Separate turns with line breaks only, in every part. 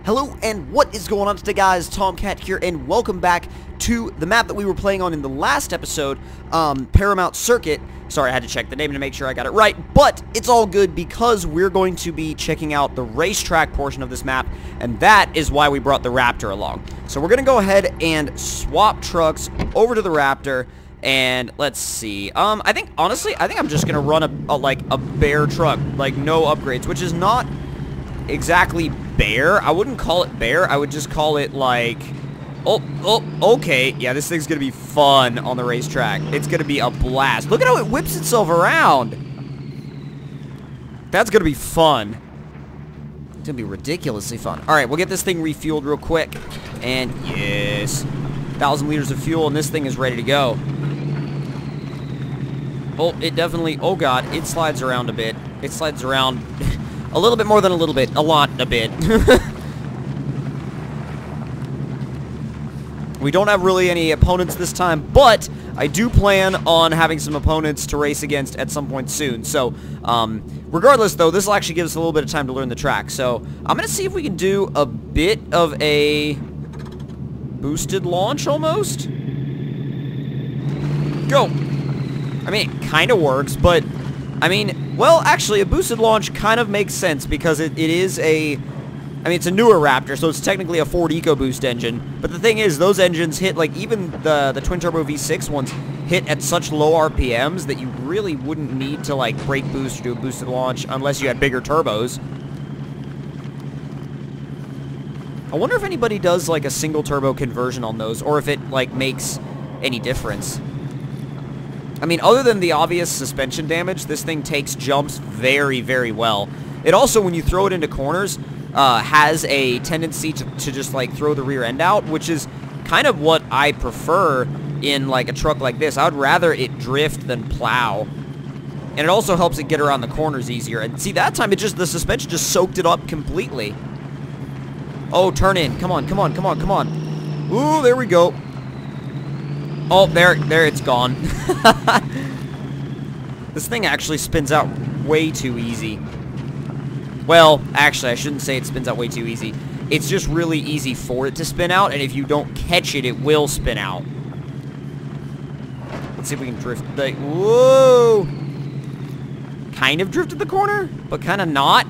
Hello and what is going on today, guys? Tomcat here and welcome back to the map that we were playing on in the last episode, Paramount Circuit. Sorry, I had to check the name to make sure I got it right, but it's all good because we're going to be checking out the racetrack portion of this map, and that is why we brought the Raptor along. So we're going to go ahead and swap trucks over to the Raptor, and let's see. Honestly, I think I'm just going to run a bare truck, like no upgrades, which is not exactly bare. I wouldn't call it bare. I would just call it like, okay. Yeah, this thing's gonna be fun on the racetrack. It's gonna be a blast. Look at how it whips itself around. That's gonna be fun. It's gonna be ridiculously fun. All right, we'll get this thing refueled real quick. And yes, 1,000 liters of fuel, and this thing is ready to go. Oh, it definitely, oh god, it slides around a bit. It slides around a little bit more than a little bit. A bit. We don't have really any opponents this time, but I do plan on having some opponents to race against at some point soon. So, regardless, though, this will actually give us a little bit of time to learn the track. So, I'm going to see if we can do a bit of a boosted launch, almost. Go! I mean, it kind of works, but, I mean, well, actually, a boosted launch kind of makes sense because it is a... I mean, it's a newer Raptor, so it's technically a Ford EcoBoost engine. But the thing is, those engines hit, like, even the twin-turbo V6 ones hit at such low RPMs that you really wouldn't need to, like, brake boost or do a boosted launch unless you had bigger turbos. I wonder if anybody does, like, a single-turbo conversion on those, or if it, like, makes any difference. I mean, other than the obvious suspension damage, this thing takes jumps very, very well. It also, when you throw it into corners, has a tendency to just, like, throw the rear end out, which is kind of what I prefer in, like, a truck like this. I would rather it drift than plow. And it also helps it get around the corners easier. And see, that time, the suspension just soaked it up completely. Oh, turn in. Come on, come on, come on, come on. Ooh, there we go. Oh, there it's gone. This thing actually spins out way too easy. Well, actually, I shouldn't say it spins out way too easy. It's just really easy for it to spin out, and if you don't catch it, it will spin out. Let's see if we can drift. Whoa! Kind of drifted the corner, but kind of not.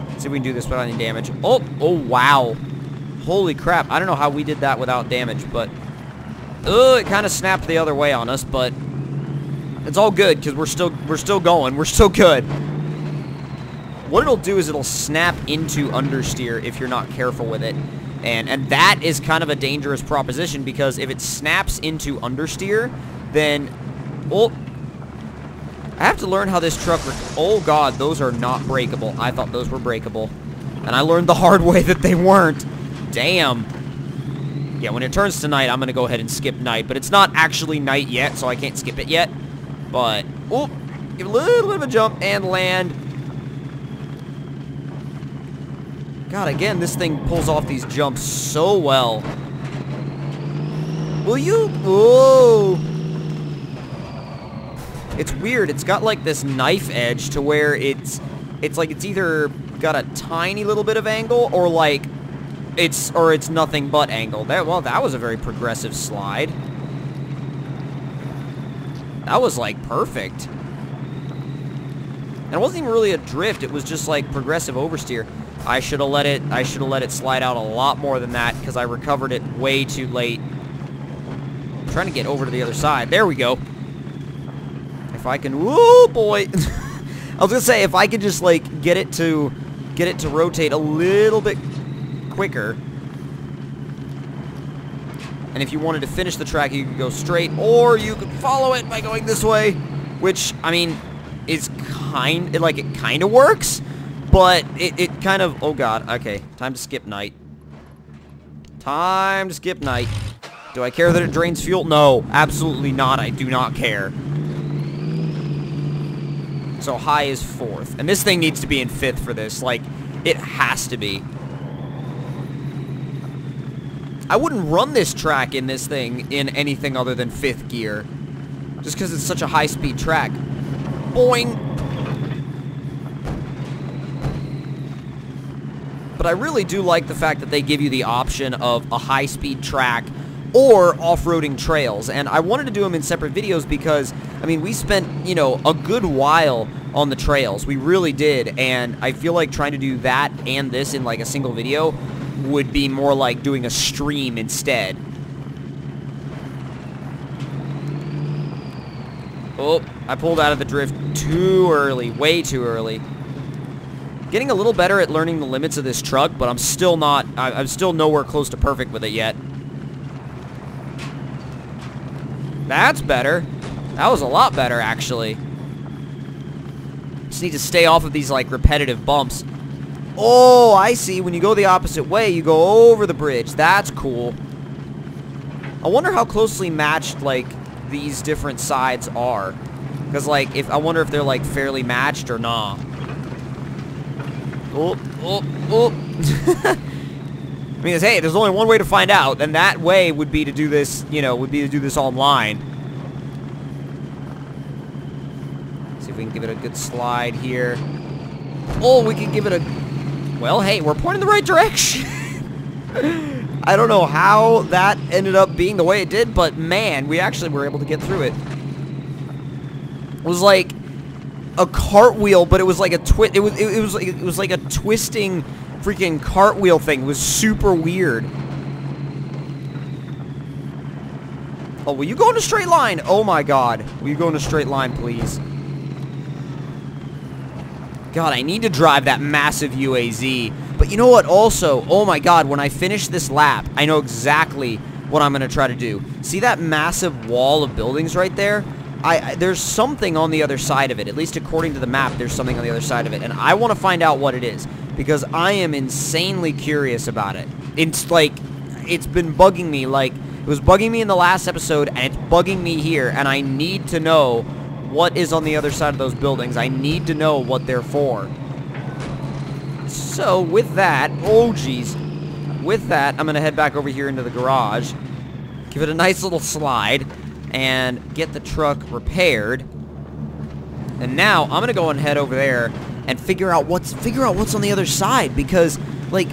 Let's see if we can do this without any damage. Oh, wow. Holy crap. I don't know how we did that without damage, but... Oh, it kind of snapped the other way on us, but... It's all good, because we're still going. We're still good. What it'll do is it'll snap into understeer if you're not careful with it. And that is kind of a dangerous proposition because if it snaps into understeer, then... Oh, I have to learn how this truck... Oh, God, those are not breakable. I thought those were breakable. And I learned the hard way that they weren't. Damn. Yeah, when it turns to night, I'm going to go ahead and skip night. But it's not actually night yet, so I can't skip it yet. But... Oh, give a little bit of a jump and land. God, again, this thing pulls off these jumps so well. Will you? Whoa. It's weird. It's got like this knife edge to where it's like it's either got a tiny little bit of angle or like it's nothing but angle. Well, that was a very progressive slide. That was like perfect. And it wasn't even really a drift. It was just like progressive oversteer. I should have let it slide out a lot more than that because I recovered it way too late. I'm trying to get over to the other side. There we go. If I can, whoa, boy. I was gonna say if I could just like get it to rotate a little bit quicker. And if you wanted to finish the track, you could go straight, or you could follow it by going this way, which I mean is kind of works. But it kind of... Oh, God. Okay. Time to skip night. Time to skip night. Do I care that it drains fuel? No. Absolutely not. I do not care. So high is 4th. And this thing needs to be in 5th for this. Like, it has to be. I wouldn't run this track in this thing in anything other than 5th gear. Just because it's such a high-speed track. Boing! but I really do like the fact that they give you the option of a high-speed track or off-roading trails. And I wanted to do them in separate videos because, I mean, we spent, you know, a good while on the trails. We really did, and I feel like trying to do that and this in, like, a single video would be more like doing a stream instead. Oh, I pulled out of the drift too early, way too early. Getting a little better at learning the limits of this truck, but I'm still not, I'm still nowhere close to perfect with it yet. That's better. That was a lot better, actually. Just need to stay off of these, like, repetitive bumps. Oh, I see. When you go the opposite way, you go over the bridge. That's cool. I wonder how closely matched, like, these different sides are. Because, like, I wonder if they're, like, fairly matched or not. Oh, oh, oh. I mean, hey, there's only one way to find out, and that way would be to do this, you know, would be to do this online. See if we can give it a good slide here. Oh, we can give it a... Well, hey, we're pointing the right direction. I don't know how that ended up being the way it did, but man, we actually were able to get through it. It was like a cartwheel, but it was like a twist. It was like a twisting freaking cartwheel thing. It was super weird. Oh, will you go in a straight line? Oh my god. Will you go in a straight line, please? God, I need to drive that massive UAZ. But you know what also? Oh my god, when I finish this lap, I know exactly what I'm going to try to do. See that massive wall of buildings right there? There's something on the other side of it. At least according to the map, there's something on the other side of it. And I want to find out what it is. Because I am insanely curious about it. It's like, it's been bugging me. Like, it was bugging me in the last episode, and it's bugging me here. And I need to know what is on the other side of those buildings. I need to know what they're for. So, with that, oh geez. With that, I'm going to head back over here into the garage. Give it a nice little slide. And get the truck repaired. And now, I'm going to go and head over there and figure out what's on the other side. Because, like,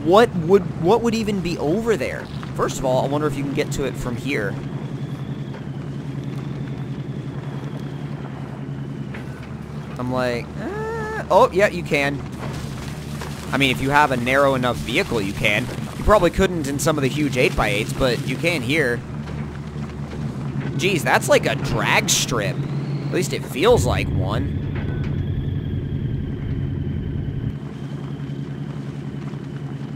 what would even be over there? First of all, I wonder if you can get to it from here. I'm like, oh, yeah, you can. I mean, if you have a narrow enough vehicle, you can. You probably couldn't in some of the huge 8x8s, but you can here. Geez, that's like a drag strip. At least it feels like one.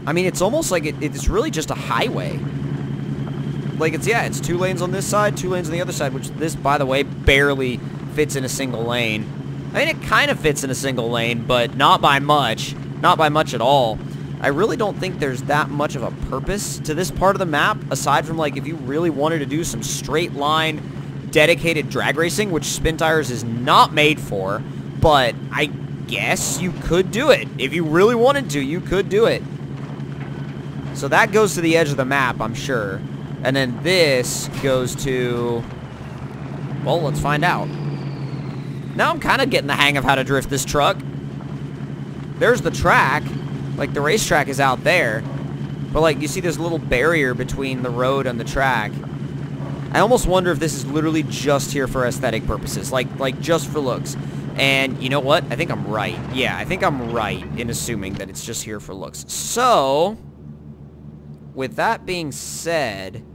I mean, it's almost like it's really just a highway. Like, it's 2 lanes on this side, 2 lanes on the other side, which this, by the way, barely fits in a single lane. I mean, it kind of fits in a single lane, but not by much. Not by much at all. I really don't think there's that much of a purpose to this part of the map, aside from, like, if you really wanted to do some straight line, dedicated drag racing, which SpinTires is not made for, but I guess you could do it. If you really wanted to, you could do it. So that goes to the edge of the map, I'm sure. And then this goes to... Well, let's find out. Now I'm kind of getting the hang of how to drift this truck. There's the track. Like, the racetrack is out there. But, like, you see there's a little barrier between the road and the track. I almost wonder if this is literally just here for aesthetic purposes. Like just for looks. And you know what? I think I'm right. Yeah, I think I'm right in assuming that it's just here for looks. So, with that being said,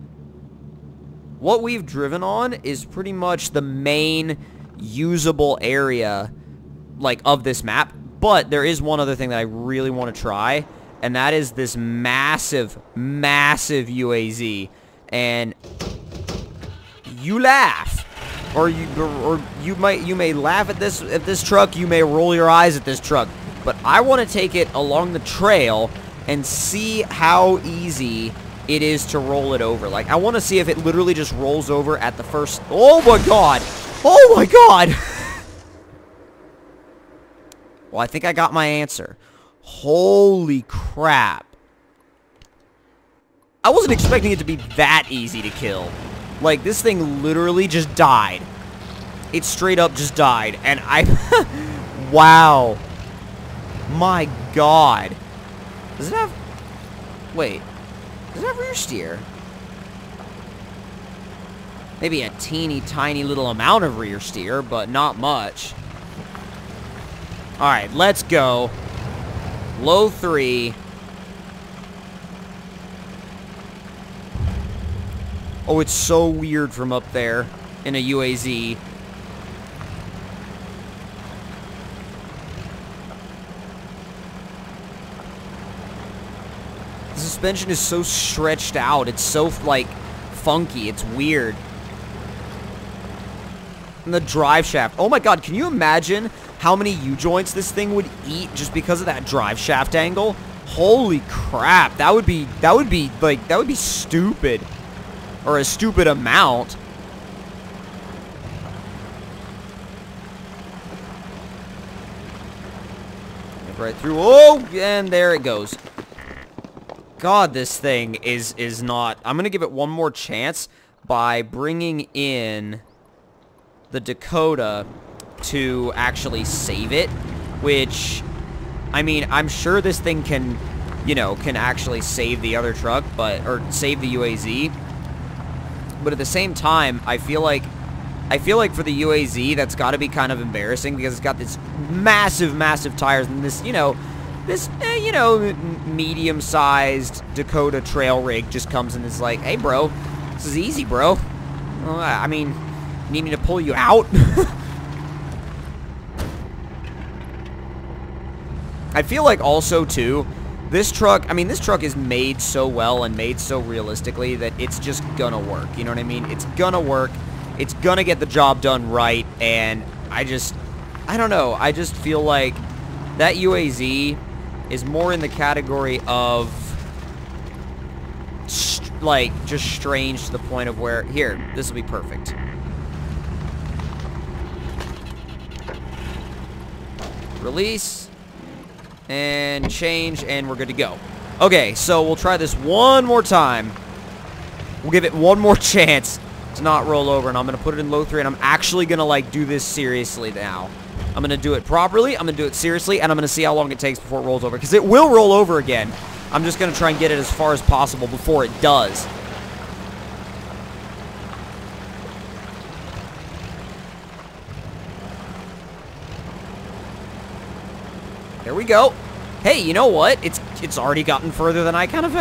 what we've driven on is pretty much the main usable area, like, of this map. But there is one other thing that I really want to try, and that is this massive, massive UAZ. And you laugh, or you may laugh at this truck. You may roll your eyes at this truck, but I want to take it along the trail and see how easy it is to roll it over. Like, I want to see if it literally just rolls over at the first. Oh my god! Oh my god! Well, I think I got my answer. Holy crap. I wasn't expecting it to be that easy to kill. Like, this thing literally just died. It straight up just died. And I... Wow. My god. Does it have... Wait. Does it have rear steer? Maybe a teeny tiny little amount of rear steer, but not much. Alright, let's go. Low 3. Oh, it's so weird from up there in a UAZ. The suspension is so stretched out. It's so, like, funky. It's weird. And the drive shaft. Oh my god, can you imagine how many U-joints this thing would eat just because of that drive shaft angle? Holy crap. That would be stupid. Or a stupid amount. Right through. Oh, and there it goes. God, this thing is not... I'm going to give it one more chance by bringing in the Dakota to actually save it, which, I mean, I'm sure this thing can, you know, can actually save the other truck, but, or save the UAZ. But at the same time, I feel like for the UAZ, that's got to be kind of embarrassing because it's got this massive, massive tires and this, you know, medium-sized Dakota trail rig just comes and is like, hey, bro, this is easy, bro. Well, I mean, you need me to pull you out? I feel like also, too, this truck, I mean, this truck is made so well and made so realistically that it's just gonna work. You know what I mean? It's gonna work. It's gonna get the job done right, and I don't know. I just feel like that UAZ is more in the category of, like, just strange to the point of where, here, this will be perfect. Release, and change, and we're good to go. Okay, so we'll try this one more time. We'll give it one more chance to not roll over, and I'm going to put it in low 3, and I'm actually going to, like, do this seriously now. I'm going to do it properly, I'm going to do it seriously, and I'm going to see how long it takes before it rolls over, because it will roll over again. I'm just going to try and get it as far as possible before it does. There we go. Hey, you know what? It's already gotten further than I kind of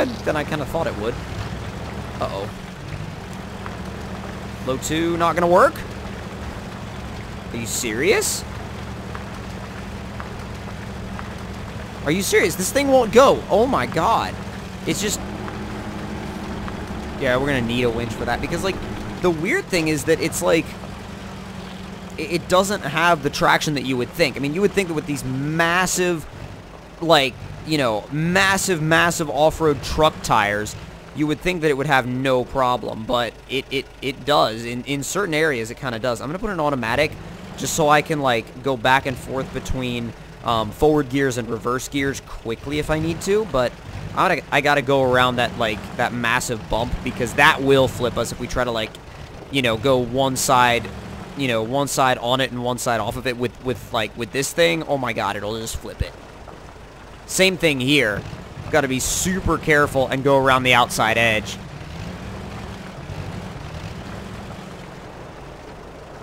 thought it would. Uh-oh. Low 2 not gonna work? Are you serious? Are you serious? This thing won't go. Oh my god. It's just... Yeah, we're gonna need a winch for that because, like, the weird thing is that it's like... It doesn't have the traction that you would think. I mean, you would think that with these massive, like, you know, massive off-road truck tires, you would think that it would have no problem, but it does. In certain areas, it kind of does. I'm going to put an automatic just so I can, like, go back and forth between forward gears and reverse gears quickly if I need to, but I got to go around that, like, that massive bump because that will flip us if we try to, like, you know, go one side... You know, one side on it and one side off of it with this thing. Oh my god, it'll just flip it. Same thing here. Got to be super careful and go around the outside edge.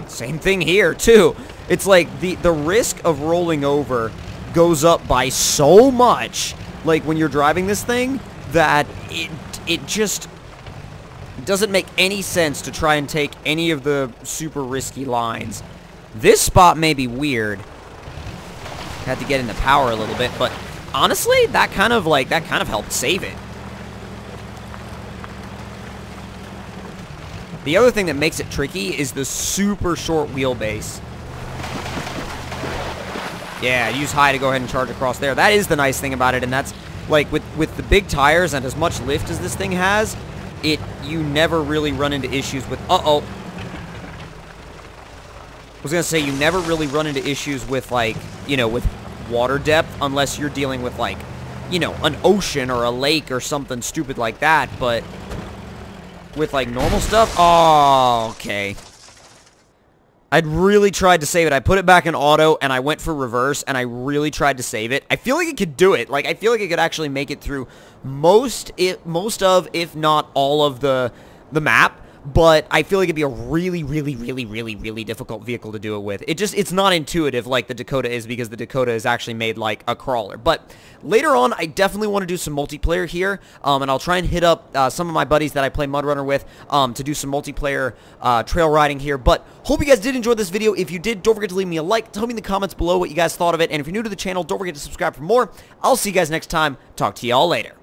Same thing here too. It's like the risk of rolling over goes up by so much, like when you're driving this thing, that it just doesn't make any sense to try and take any of the super risky lines. This spot may be weird. Had to get into power a little bit, but honestly, that kind of helped save it. The other thing that makes it tricky is the super short wheelbase. Yeah, use high to go ahead and charge across there. That is the nice thing about it, and that's, like, with the big tires and as much lift as this thing has, you never really run into issues with, I was gonna say, you never really run into issues with, like, you know, with water depth unless you're dealing with, like, you know, an ocean or a lake or something stupid like that, but with, like, normal stuff, oh, okay. I'd really tried to save it. I put it back in auto, and I went for reverse, and I really tried to save it. I feel like it could do it. Like, I feel like it could actually make it through most of, if not all of the map. But I feel like it'd be a really, really, really, really, really difficult vehicle to do it with. It's not intuitive like the Dakota is, because the Dakota is actually made like a crawler. But later on, I definitely want to do some multiplayer here, and I'll try and hit up some of my buddies that I play Mud Runner with to do some multiplayer trail riding here. But hope you guys did enjoy this video. If you did, don't forget to leave me a like. Tell me in the comments below what you guys thought of it. And if you're new to the channel, don't forget to subscribe for more. I'll see you guys next time. Talk to y'all later.